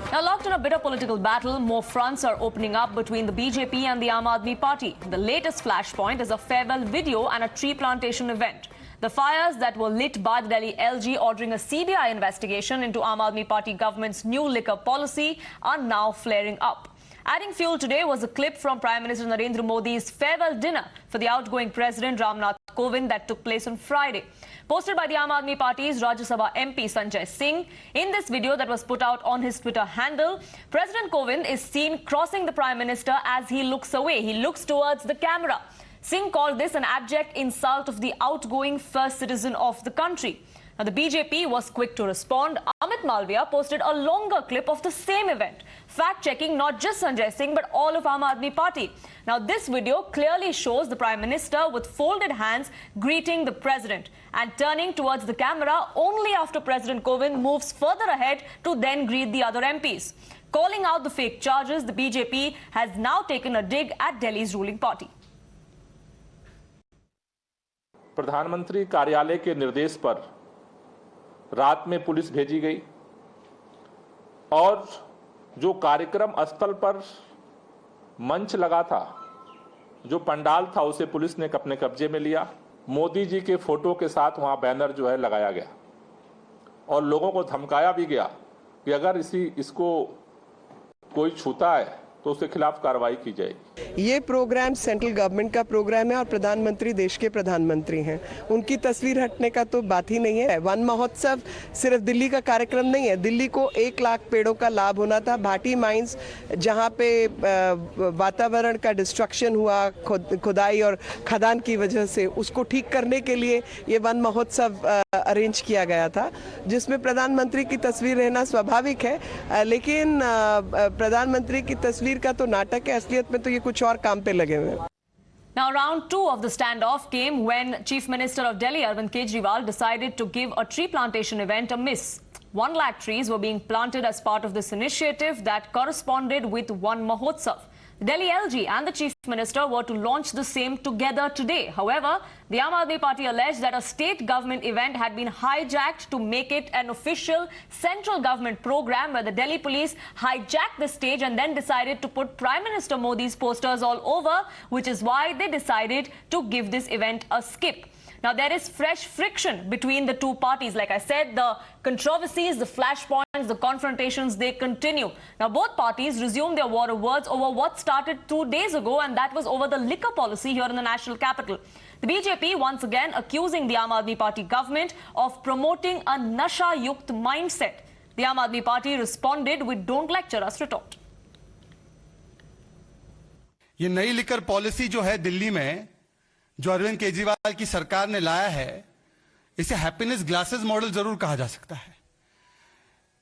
Now, locked in a bitter political battle, more fronts are opening up between the BJP and the Aam Aadmi Party. The latest flashpoint is a farewell video and a tree plantation event. The fires that were lit by the Delhi LG ordering a CBI investigation into Aam Aadmi Party government's new liquor policy are now flaring up. Adding fuel today was a clip from Prime Minister Narendra Modi's farewell dinner for the outgoing President Ramnath Kovind that took place on Friday. Posted by the Aam Aadmi Party's Rajya Sabha MP Sanjay Singh, in this video that was put out on his Twitter handle, President Kovind is seen crossing the Prime Minister as he looks away. He looks towards the camera. Singh called this an abject insult of the outgoing first citizen of the country. Now, the BJP was quick to respond. Amit Malviya posted a longer clip of the same event, fact-checking not just Sanjay Singh but all of Aam Aadmi Party. Now, this video clearly shows the Prime Minister with folded hands greeting the President and turning towards the camera only after President Kovind moves further ahead to then greet the other MPs. Calling out the fake charges, the BJP has now taken a dig at Delhi's ruling party. प्रधानमंत्री कार्यालय के निर्देश पर रात में police भेजी गई और जो कार्यक्रम स्थल पर मंच लगा था, जो पंडाल था, उसे पुलिस ने अपने कब्जे में लिया। मोदी जी के फोटो के साथ वहां बैनर जो है लगाया गया और लोगों को धमकाया भी गया कि अगर इसको कोई छूता है तो उसके खिलाफ कार्रवाई की जाएगी। ये प्रोग्राम सेंट्रल गवर्नमेंट का प्रोग्राम है और प्रधानमंत्री देश के प्रधानमंत्री हैं। उनकी तस्वीर हटने का तो बात ही नहीं है। वन महोत्सव सिर्फ दिल्ली का कार्यक्रम नहीं है। दिल्ली को 1 लाख पेड़ों का लाभ होना था। भाटी माइंस जहां पे वातावरण का डिस्ट्रक्शन हुआ खुदाई और खदान की वजह से, उसको ठीक करने के लिए ये वन महोत्सव अरेंज किया गया था, जिसमें प्रधानमंत्री की तस्वीर रहना स्वाभाविक है। लेकिन प्रधानमंत्री की तस्वीर का तो नाटक है, असलियत में तो ये कुछ और काम पे लगे हुए हैं। Now, round 2 of the standoff came when Chief Minister of Delhi, Kejriwal, decided to give a tree plantation event a miss. 1 lakh trees were being planted as part of this initiative that corresponded with one Mahotsav. The Delhi LG and the Chief Minister were to launch the same together today. However, the Aam Aadmi Party alleged that a state government event had been hijacked to make it an official central government program, where the Delhi police hijacked the stage and then decided to put Prime Minister Modi's posters all over, which is why they decided to give this event a skip. Now, there is fresh friction between the two parties. Like I said, the controversies, the flashpoints, the confrontations, they continue. Now, both parties resumed their war of words over what started 2 days ago, and that was over the liquor policy here in the national capital. The BJP once again accusing the Aam Aadmi Party government of promoting a nasha-yukt mindset. The Aam Aadmi Party responded with "Don't lecture us" retort. ये नई liquor policy जो है दिल्ली में, जो अरविंद केजरीवाल की सरकार ने लाया है, इसे हैप्पीनेस ग्लासेस मॉडल जरूर कहा जा सकता है।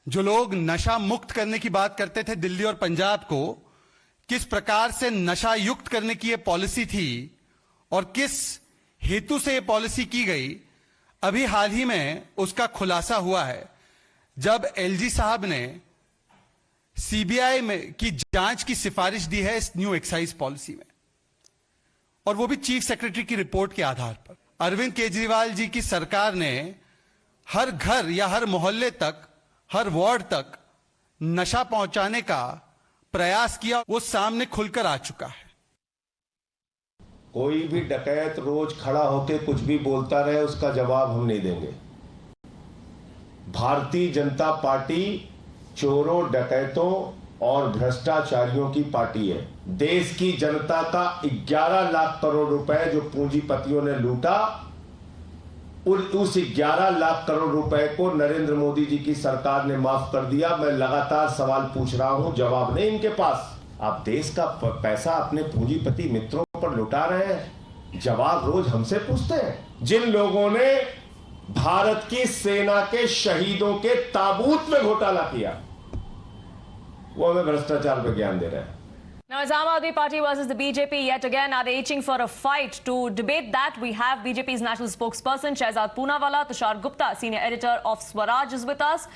जो लोग नशा मुक्त करने की बात करते थे दिल्ली और पंजाब को, किस प्रकार से नशा युक्त करने की यह पॉलिसी थी और किस हेतु से यह पॉलिसी की गई, अभी हाल ही में उसका खुलासा हुआ है, जब एलजी साहब ने सीबीआई में की जांच की सिफारिश दी है इस न्यू एक्साइज पॉलिसी में, और वो भी चीफ सेक्रेटरी की रिपोर्ट के आधार पर। अरविंद केजरीवाल जी की सरकार ने हर घर या हर मोहल्ले तक, हर वार्ड तक नशा पहुंचाने का प्रयास किया, वो सामने खुलकर आ चुका है। कोई भी डकैत रोज खड़ा होकर कुछ भी बोलता रहे, उसका जवाब हम नहीं देंगे। भारतीय जनता पार्टी चोरों, डकैतों और भ्रष्टाचारियों की पार्टी है। देश की जनता का 11 लाख करोड़ रुपए जो पूंजीपतियों ने लूटा, उस 11 लाख करोड़ रुपए को नरेंद्र मोदी जी की सरकार ने माफ कर दिया। मैं लगातार सवाल पूछ रहा हूं, जवाब नहीं इनके पास। आप देश का पैसा अपने पूंजीपति मित्रों पर लुटा रहे हैं, जवाब रोज हमसे पूछते हैं। जिन लोगों ने भारत की सेना के शहीदों के ताबूत में घोटाला किया, वो हमें भ्रष्टाचार पर ज्ञान दे रहे हैं। Now, as Aam Aadmi Party versus the BJP yet again are they itching for a fight? To debate that, we have BJP's national spokesperson Shehzad Poonawalla, Tushar Gupta, senior editor of Swarajya, is with us.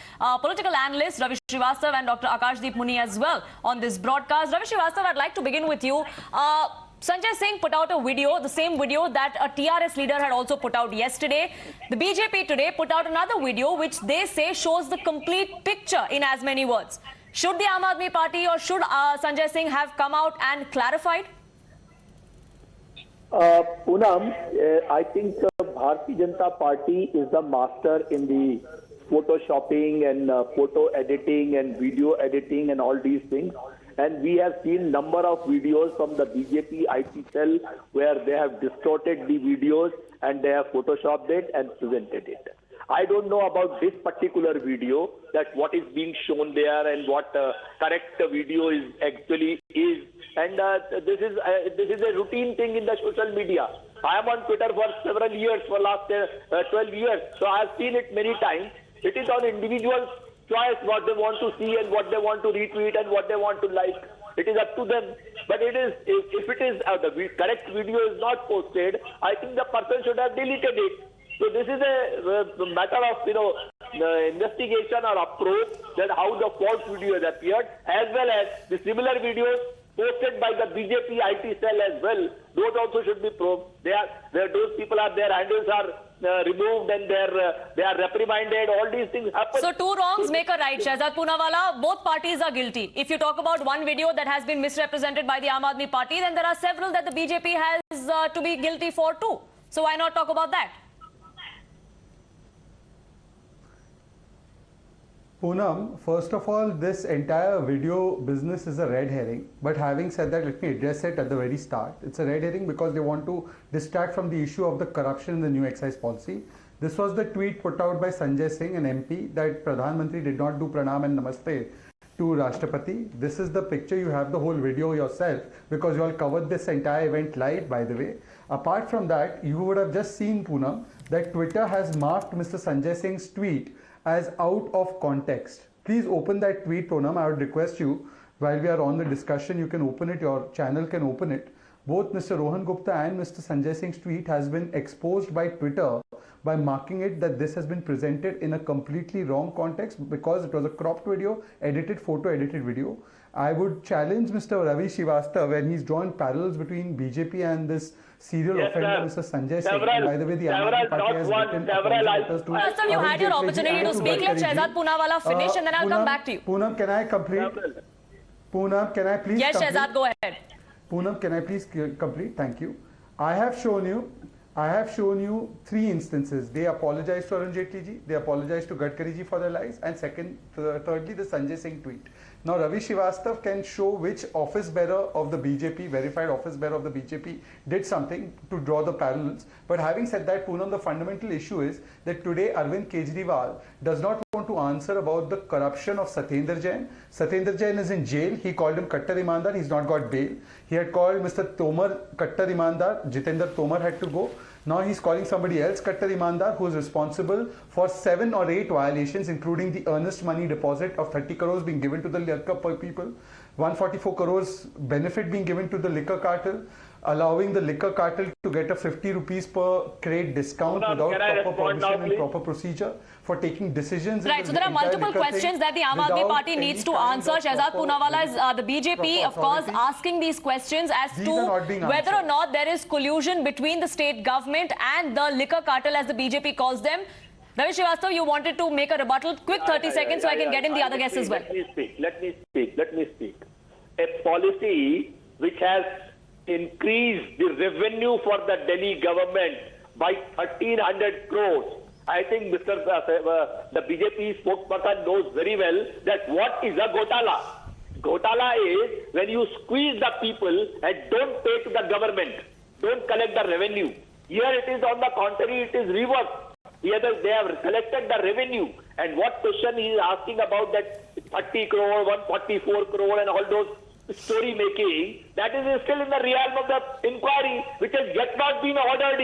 Political analyst Ravi Srivastava and Dr. Akashdeep Muni as well on this broadcast. Ravi Srivastava, I'd like to begin with you. Sanjay Singh put out a video, the same video that a TRS leader had also put out yesterday. The BJP today put out another video which they say shows the complete picture in as many words. Should the Aam Aadmi Party or should Sanjay Singh have come out and clarified? Poonam, I think Bharatiya Janata Party is the master in the photoshopping and photo editing and video editing and all these things. And we have seen number of videos from the BJP IT cell where they have distorted the videos and they have photoshopped it and presented it. I don't know about this particular video, that what is being shown there and what correct video is actually is. And this is a routine thing in the social media. I am on Twitter for several years, for last 12 years. So I have seen it many times. It is on individual choice what they want to see and what they want to retweet and what they want to like. It is up to them. But it is, if it is the correct video is not posted, I think the person should have deleted it. So this is a matter of investigation or approach that how the false video has appeared, as well as the similar videos posted by the BJP IT cell as well. Those also should be probed. Those people are, their handles are removed and they are reprimanded. All these things happen. So two wrongs make a right. Shehzad Poonawalla, both parties are guilty. If you talk about one video that has been misrepresented by the Aam Aadmi Party, then there are several that the BJP has to be guilty for too. So why not talk about that? Poonam, first of all, this entire video business is a red herring. But having said that, let me address it at the very start. It's a red herring because they want to distract from the issue of the corruption in the new excise policy. This was the tweet put out by Sanjay Singh, an MP, that Pradhan Mantri did not do pranam and namaste to Rashtrapati. This is the picture. You have the whole video yourself because you all covered this entire event live, by the way. Apart from that, you would have just seen, Poonam, that Twitter has marked Mr. Sanjay Singh's tweet as out of context. Please open that tweet, Poonam. I would request you, while we are on the discussion, you can open it, your channel can open it. Both Mr. Rohan Gupta and Mr. Sanjay Singh's tweet has been exposed by Twitter by marking it that this has been presented in a completely wrong context because it was a cropped video, photo edited video. I would challenge Mr. Ravi Srivastava when he's drawn parallels between BJP and this serial offender, Mr. Sanjay Singh. By the way, the Aam Aadmi Party has written letters to... Sir, you had your opportunity to speak. Let Shehzad Poonawalla finish and then I'll come back to you. Poonam, can I complete? Poonam, can I please Yes, complete? Shehzad, go ahead. Poonam, can I please complete? Thank you. I have shown you 3 instances. They apologized to Arun Jaitley ji, they apologized to Gadkari ji for their lies, and thirdly, the Sanjay Singh tweet. Now, Ravi Srivastava can show which office bearer of the BJP, verified office bearer of the BJP, did something to draw the parallels. But having said that, Poonam, the fundamental issue is that today Arvind Kejriwal does not want to answer about the corruption of Satyendra Jain. Satyendra Jain is in jail. He called him Kattar Imandar. He's not got bail. He had called Mr. Tomar Kattar Imandar. Jitendra Tomar had to go. Now he's calling somebody else Kattar Imandar, who is responsible for 7 or 8 violations, including the earnest money deposit of 30 crores being given to the liquor people, 144 crores benefit being given to the liquor cartel, allowing the liquor cartel to get a 50 rupees per crate discount without proper permission and proper procedure for taking decisions. Right, so there are multiple questions that the Aam Aadmi Party needs to answer. Shehzad Poonawalla is the BJP, of course, asking these questions as to whether or not there is collusion between the state government and the liquor cartel, as the BJP calls them. Ravi Srivastava, you wanted to make a rebuttal. Quick 30 seconds so I can get in the other guests as well. Let me speak. A policy which has increased the revenue for the Delhi government by 1,300 crores. I think the BJP spokesperson knows very well that what is a gotala. Gotala is when you squeeze the people and don't pay to the government, don't collect the revenue. Here it is on the contrary, it is reverse. Here they have collected the revenue. And what question he is asking about that 30 crore, 144 crore and all those story making, that is still in the realm of the inquiry, which has yet not been ordered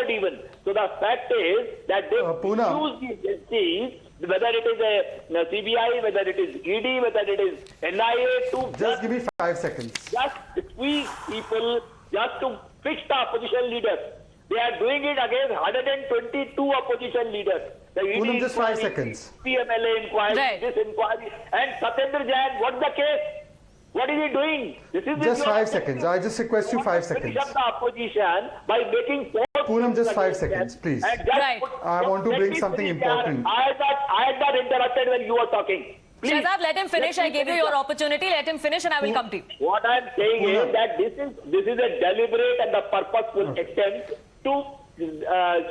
even. So the fact is that they use these agencies, whether it is a CBI, whether it is ED, whether it is NIA, to just give me 5 seconds. Just squeeze people, just to fix the opposition leaders. They are doing it against 122 opposition leaders. The ED just 5 seconds. PMLA inquiry, this inquiry, and Satyendra Jain, what's the case? What is he doing? This is just 5 seconds. I just request you 5 seconds. Finish up the opposition by making false Poonam, just 5 seconds, please. Right. I want to bring something important. I had not interrupted when you were talking. Please. Shehzad, let him finish. I gave you your opportunity. Let him finish and I will come to you. What I am saying is that this is a deliberate and a purposeful attempt to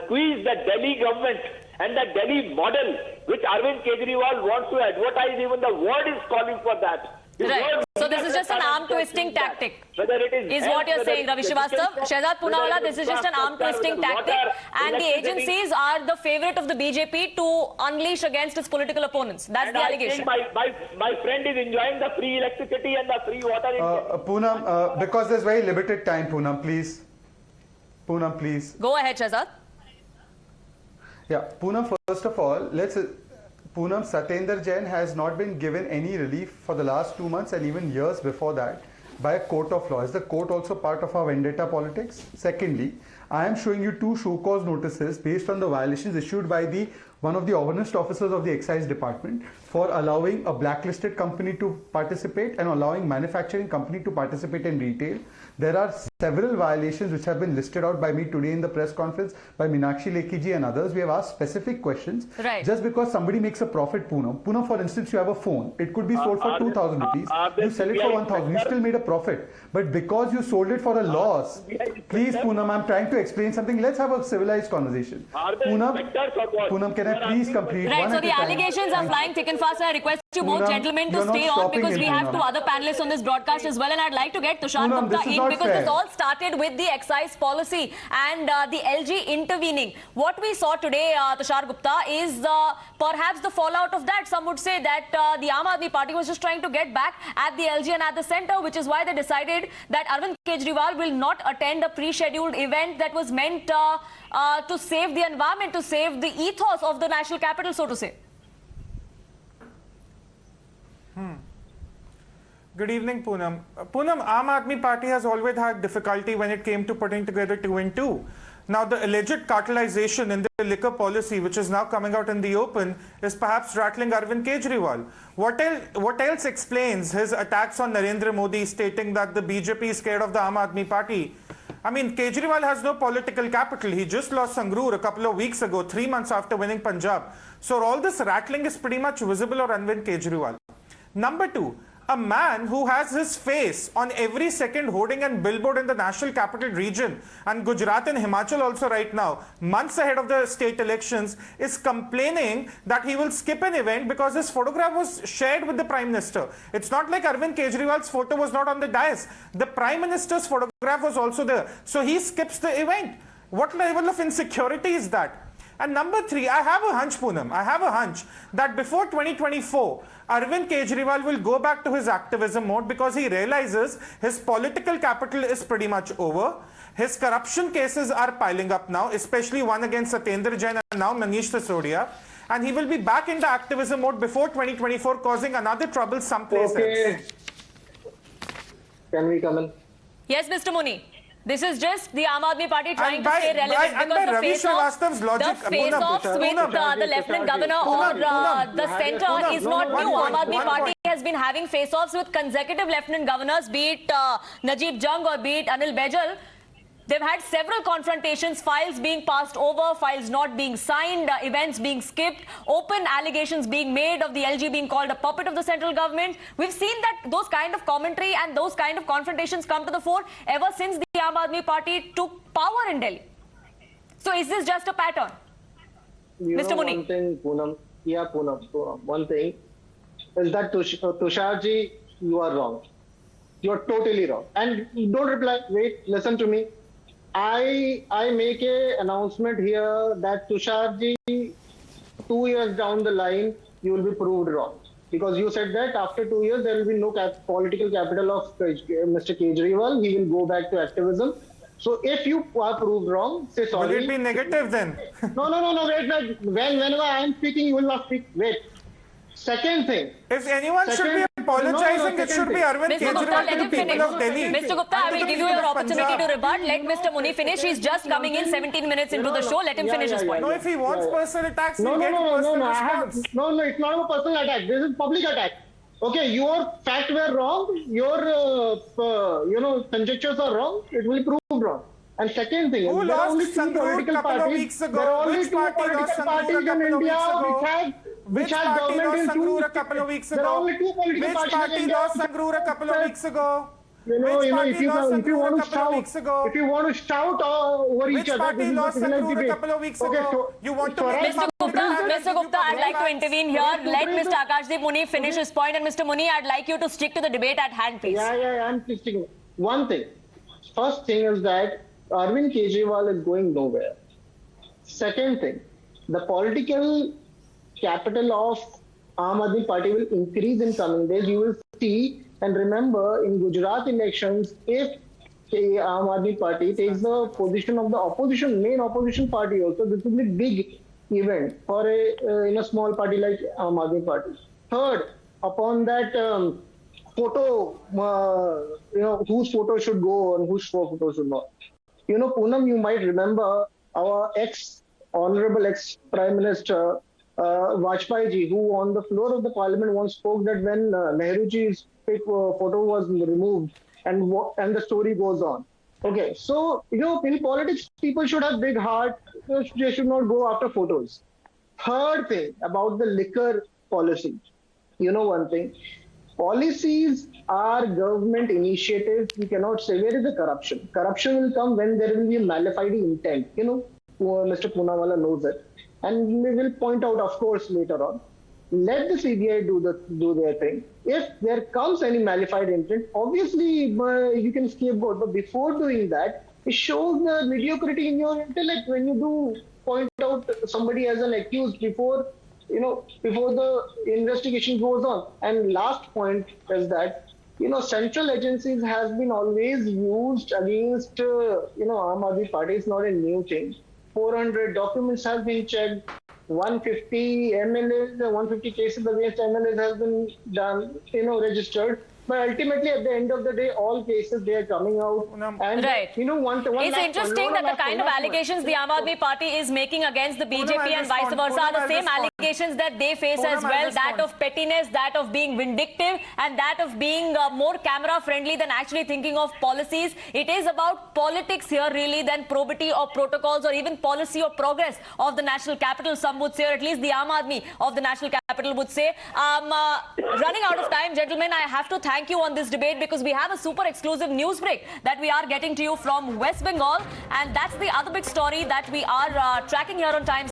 squeeze the Delhi government and the Delhi model, which Arvind Kejriwal wants to advertise. Even the word is calling for that. Right. So this is just an arm twisting tactic. Whether it is what you're saying, Ravi Srivastava. Shehzad Poonawalla, this is just an arm twisting tactic, and the agencies are the favorite of the BJP to unleash against its political opponents. That's the allegation. My friend is enjoying the free electricity and the free water. Poonam, because there's very limited time, Poonam, please. Poonam, please. Go ahead, Shehzad. Yeah, Poonam, first of all, Poonam, Satyendra Jain has not been given any relief for the last 2 months and even years before that by a court of law. Is the court also part of our vendetta politics? Secondly, I am showing you 2 show cause notices based on the violations issued by one of the honest officers of the excise department for allowing a blacklisted company to participate and allowing manufacturing company to participate in retail. There are several violations which have been listed out by me today in the press conference by Meenakshi Lekhi and others. We have asked specific questions. Right. Just because somebody makes a profit, Poonam, for instance, you have a phone. It could be sold for 2,000 rupees. You sell it for 1,000. You still made a profit. But because you sold it for a loss, please, Poonam, I'm trying to explain something. Let's have a civilized conversation. Poonam, can I please complete? Right, so the allegations are flying thick and fast. I request you both gentlemen to stay on because we have 2 other panelists on this broadcast as well, and I'd like to get Tushar Gupta in because this all started with the excise policy and the LG intervening. What we saw today, Tushar Gupta, is perhaps the fallout of that. Some would say that the Aam Aadmi Party was just trying to get back at the LG and at the centre, which is why they decided that Arvind Kejriwal will not attend a pre-scheduled event that was meant to save the environment, to save the ethos of the national capital, so to say. Good evening, Poonam. Poonam, Aam Aadmi Party has always had difficulty when it came to putting together 2 and 2. Now, the alleged cartelization in the liquor policy, which is now coming out in the open, is perhaps rattling Arvind Kejriwal. What else explains his attacks on Narendra Modi, stating that the BJP is scared of the Aam Aadmi Party? I mean, Kejriwal has no political capital. He just lost Sangrur a couple of weeks ago, 3 months after winning Punjab. So all this rattling is pretty much visible on Arvind Kejriwal. Number 2, a man who has his face on every second hoarding and billboard in the national capital region and Gujarat and Himachal also right now, months ahead of the state elections, is complaining that he will skip an event because his photograph was shared with the Prime Minister. It's not like Arvind Kejriwal's photo was not on the dais. The Prime Minister's photograph was also there. So he skips the event. What level of insecurity is that? And number 3, I have a hunch, Poonam. I have a hunch that before 2024, Arvind Kejriwal will go back to his activism mode because he realizes his political capital is pretty much over. His corruption cases are piling up now, especially one against Satyendra Jain and now Manish Sisodia. And he will be back into activism mode before 2024, causing another trouble someplace else. Can we come in? Yes, Mr. Muni. This is just the Aam Aadmi Party trying to stay relevant because the Ravi Srivastava's logic, face-offs with the Lieutenant Governor or the centre is not new. Aam Aadmi Party has been having face-offs with consecutive Lieutenant Governors, be it Najib Jung or be it Anil Baijal. They've had several confrontations, files being passed over, files not being signed, events being skipped, open allegations being made of the LG being called a puppet of the central government. We've seen that those kind of commentary and those kind of confrontations come to the fore ever since the Aam Aadmi Party took power in Delhi. So is this just a pattern? Mr. Muni. One thing, Poonam. Yeah, Poonam. One thing is that Tusharji, you are wrong. You are totally wrong. And don't reply. Wait, listen to me. I make a announcement here that Tusharji, 2 years down the line, you will be proved wrong. Because you said that after 2 years, there will be no political capital of Mr. Kejriwal. He will go back to activism. So if you are proved wrong, say sorry. Will it be negative then? No, wait. Whenever I am speaking, you will not speak. Wait. Second thing. If anyone should be apologizing, it should be Arvind Kejriwal to the people of Delhi. Mr. Gupta, I will give you your opportunity to rebut. Let Mr. Muni finish. He's just coming in 17 minutes into the show. Let him finish his point. No, if he wants personal attacks, he'll get No, response. No, it's not a personal attack. This is public attack. Okay, your facts were wrong. Your, conjectures are wrong. It will be proved wrong. And second thing, Who there are lost only two Sangrur political couple of parties. weeks ago? There are only Which two party lost political Sangrur parties a in couple of India weeks ago? which Which had party government lost in Sangrur two. a couple of weeks There are ago? only two political Which parties in party India. lost Sangrur a couple of weeks ago? If you want to shout over each Which other, party this is lost the civilized Sangrur a debate. couple of weeks Okay, ago? so You want to Swaraj- make Mr. Gupta, I'd like to intervene here. Let Mr. Akashdeep Muni finish his point. And Mr. Muni, I'd like you to stick to the debate at hand, please. Yeah, I'm sticking. One thing. First thing is that Arvind Kejriwal is going nowhere. Second thing, the political capital of Aam Aadmi Party will increase in coming days. You will see, and remember, in Gujarat elections, if Aam Aadmi Party takes the position of the opposition, main opposition party also, this will be a big event for in a small party like Aam Aadmi Party. Third, upon that photo, whose photo should go and whose photo should not. Poonam, you might remember our honorable ex-Prime Minister Vajpayee ji, who on the floor of the parliament once spoke that when Nehruji's photo was removed and the story goes on. Okay, so, in politics, people should have big heart. They should not go after photos. Third thing about the liquor policy. One thing, policies are government initiatives. We cannot say where is the corruption. Corruption will come when there will be a malified intent. Mr. Poonawalla knows it. And we will point out, of course, later on. Let the CBI do their thing. If there comes any malified intent, obviously you can scapegoat. But before doing that, it shows the mediocrity in your intellect when you do point out somebody as an accused before the investigation goes on. And last point is that central agencies has been always used against Aam Aadmi Party. It's not a new thing. 400 documents have been checked. 150 MLAs, 150 cases against MLAs has been done, registered. But ultimately, at the end of the day, all cases, they are coming out. And, right. It's interesting that the kind of allegations the Aam Aadmi Party is making against the BJP and vice versa are the same allegations that they face as well. That of pettiness, that of being vindictive, and that of being more camera-friendly than actually thinking of policies. It is about politics here, really, than probity or protocols or even policy or progress of the national capital, some would say, or at least the Aam Aadmi of the national capital would say. Running out of time, gentlemen, I have to thank you on this debate because we have a super exclusive news break that we are getting to you from West Bengal, and that's the other big story that we are tracking here on Times